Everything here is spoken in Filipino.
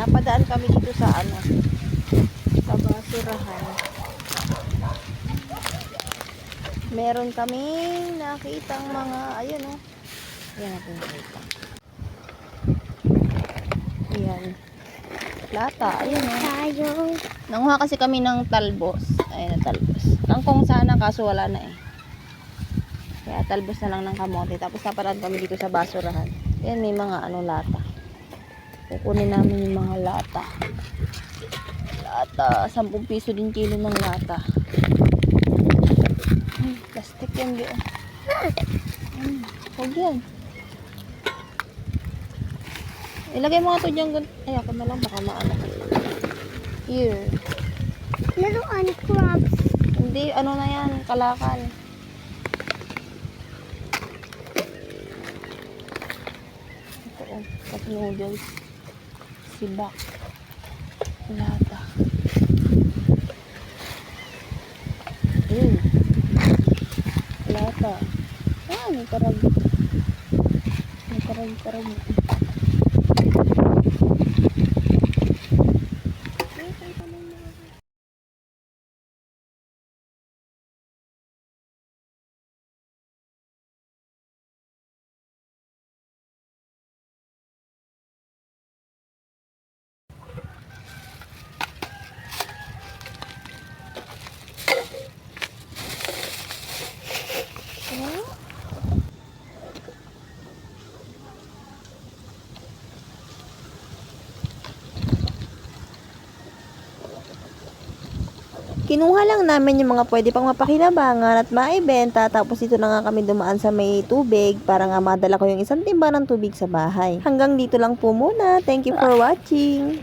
napadaan kami dito sa ano, sa basurahan. Meron kaming nakitang mga, ayun oh. Ayan natin nakita. Ayan. Lata, ayun oh. Tayo. Nanguha kasi kami ng talbos. Ayan na talbos. Kangkong sana kaso wala na eh. Kaya talbos na lang ng kamote. Tapos naparaan kami dito sa basurahan. Ayan may mga ano lata. Kukunin namin yung mga lata. Lata. 10 piso din kilo ng lata. Ay, plastic yan di oh. Huwag yan. Ilagay mo nga ito dyan. Ay, ako na lang. Baka maano. Here. Laruan crabs. Hindi, ano na yan. Kalakal. Ito oh. Cup noodles. Sibak. Lata. Lata. Ah, may karag. May karag. Kinuha lang namin yung mga pwede pang mapakinabangan at maibenta. Tapos dito na nga kami dumaan sa may tubig para nga madala ko yung isang timba ng tubig sa bahay. Hanggang dito lang po muna. Thank you for watching.